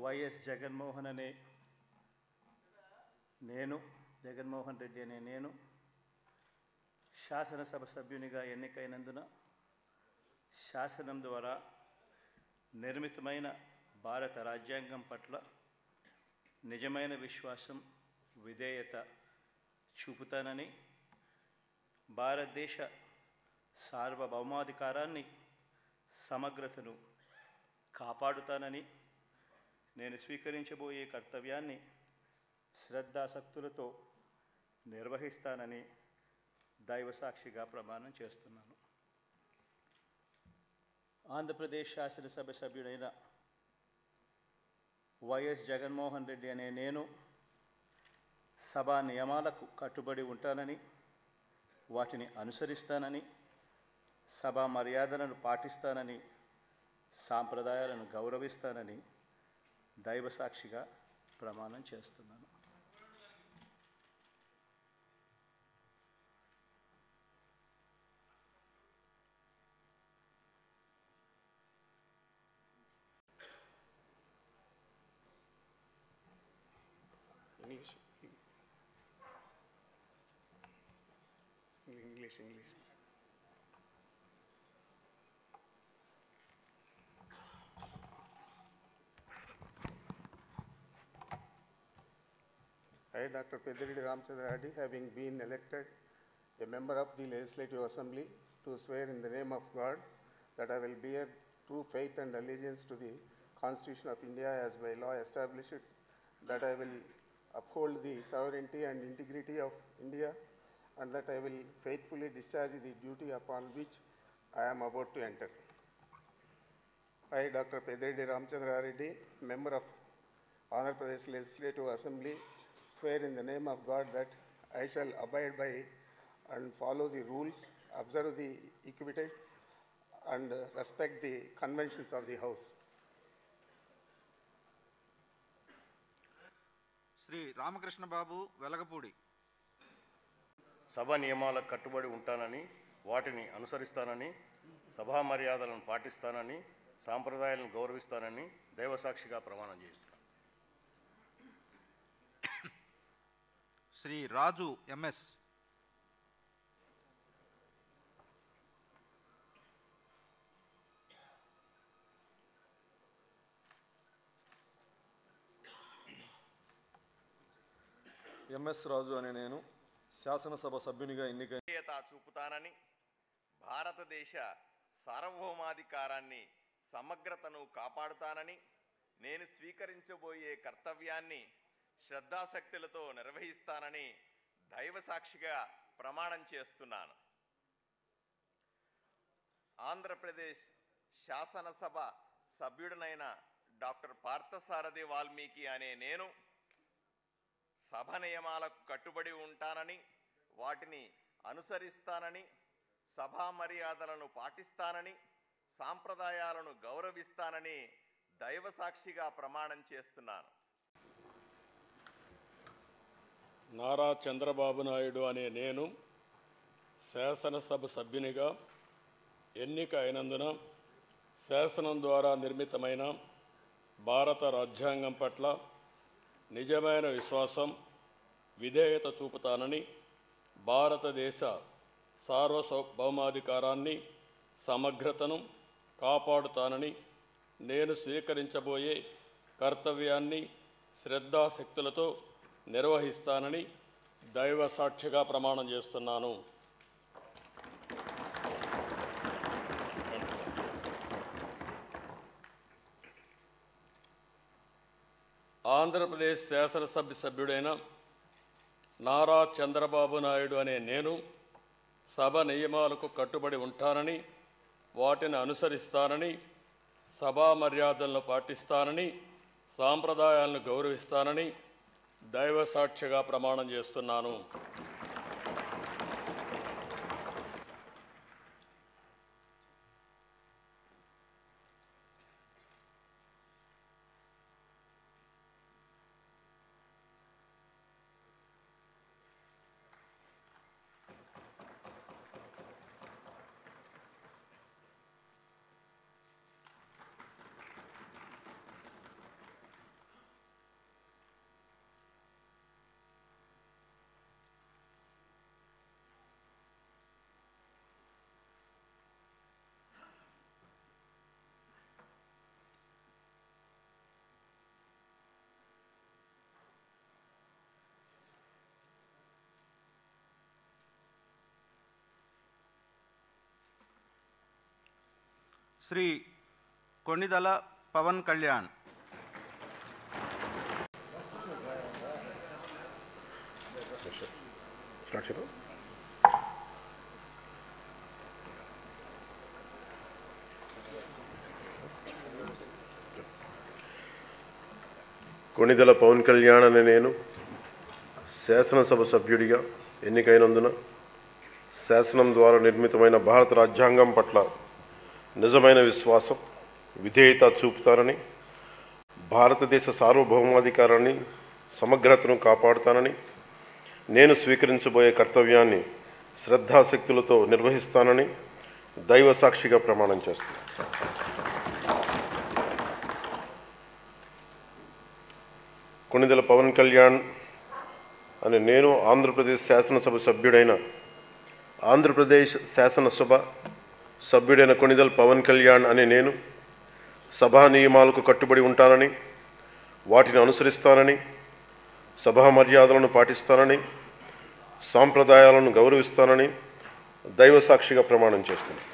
YS Jaganmohan అనే నేను జగన్మోహన్ రెడ్డి అనే నేను శాసనసభ సభ్యునిగా ఎన్నికైనందున శాసనం ద్వారా నిర్మితమైన భారత రాజ్యాంగం పట్ల నిజమైన విశ్వాసం విధేయత చూపుతానని, భారతదేశ సార్వభౌమాధికారాన్ని సమగ్రతను కాపాడుతానని, నేను స్వీకరించబోయే కర్తవ్యాన్ని శ్రద్ధాసక్తులతో నిర్వహిస్తానని దైవసాక్షిగా ప్రమాణం చేస్తున్నాను. ఆంధ్రప్రదేశ్ శాసనసభ సభ్యుడైన వైఎస్ జగన్మోహన్ రెడ్డి అనే నేను సభా నియమాలకు కట్టుబడి ఉంటానని, వాటిని అనుసరిస్తానని, సభా మర్యాదలను పాటిస్తానని, సాంప్రదాయాలను గౌరవిస్తానని దైవసాక్షిగా ప్రమాణం చేస్తున్నాను. English. I, Dr. Pediridi Ramchandra Reddy, having been elected a member of the Legislative Assembly, to swear in the name of God that I will bear true faith and allegiance to the Constitution of India as by law established, that I will uphold the sovereignty and integrity of India, and that I will faithfully discharge the duty upon which I am about to enter. I, Dr. Pediridi Ramchandra Reddy, member of Andhra Pradesh Legislative Assembly, swear in the name of God that I shall abide by and follow the rules, observe the equity, and respect the conventions of the House. Shri Ramakrishna Babu Velagapudi. సభ నియమాలకు కట్టుబడి ఉంటానని, వాటిని అనుసరిస్తానని, సభా మర్యాదలను పాటిస్తానని, సాంప్రదాయాలను గౌరవిస్తానని దైవసాక్షిగా ప్రమాణం చేస్తున్నాను. శ్రీ రాజు ఎంఎస్. ఎంఎస్ రాజు అనే నేను శాసనసభ సభ్యునిగా విధేయత చూపుతానని, భారతదేశ సార్వభౌమాధికారాన్ని సమగ్రతను కాపాడుతానని, నేను స్వీకరించబోయే కర్తవ్యాన్ని శ్రద్ధాసక్తులతో నిర్వహిస్తానని దైవసాక్షిగా ప్రమాణం చేస్తున్నాను. ఆంధ్రప్రదేశ్ శాసనసభ సభ్యుడినైన డాక్టర్ పార్థసారథి వాల్మీకి అనే నేను సభ నియమాలకు కట్టుబడి ఉంటానని, వాటిని అనుసరిస్తానని, సభా మర్యాదలను పాటిస్తానని, సాంప్రదాయాలను గౌరవిస్తానని దైవసాక్షిగా ప్రమాణం చేస్తున్నాను. నారా చంద్రబాబు నాయుడు అనే నేను శాసనసభ సభ్యునిగా ఎన్నిక అయినందున శాసనం ద్వారా నిర్మితమైన భారత రాజ్యాంగం పట్ల నిజమైన విశ్వాసం విధేయత చూపుతానని, భారతదేశ సార్వభౌమాధికారాన్ని సమగ్రతను కాపాడుతానని, నేను స్వీకరించబోయే కర్తవ్యాన్ని శ్రద్ధాశక్తులతో నిర్వహిస్తానని దైవ సాక్షిగా ప్రమాణం చేస్తున్నాను. ఆంధ్రప్రదేశ్ శాసనసభ సభ్యుడైన నారా చంద్రబాబు నాయుడు అనే నేను సభ నియమాలకు కట్టుబడి ఉంటానని, వాటిని అనుసరిస్తానని, సభా మర్యాదలను పాటిస్తానని, సాంప్రదాయాలను గౌరవిస్తానని దైవ సాక్షిగా ప్రమాణం చేస్తున్నాను. శ్రీ కొణిదల పవన్ కళ్యాణ్. కొణిదెల పవన్ కళ్యాణ్ అనే నేను శాసనసభ సభ్యుడిగా ఎన్నికైనందున శాసనం ద్వారా నిర్మితమైన భారత రాజ్యాంగం పట్ల నిజమైన విశ్వాసం, విధేయత చూపుతానని, భారతదేశ సార్వభౌమాధికారాన్ని, సమగ్రతను కాపాడుతానని, నేను స్వీకరించబోయే కర్తవ్యాన్ని శ్రద్ధాశక్తులతో నిర్వహిస్తానని దైవ సాక్షిగా ప్రమాణం చేస్తాను. కొణిదెల పవన్ కళ్యాణ్ అని నేను ఆంధ్రప్రదేశ్ శాసనసభ సభ్యుడైన కొణిదెల పవన్ కళ్యాణ్ అని నేను సభా నియమాలకు కట్టుబడి ఉంటానని, వాటిని అనుసరిస్తానని, సభా మర్యాదలను పాటిస్తానని, సాంప్రదాయాలను గౌరవిస్తానని దైవ సాక్షిగా ప్రమాణం చేస్తున్నాను.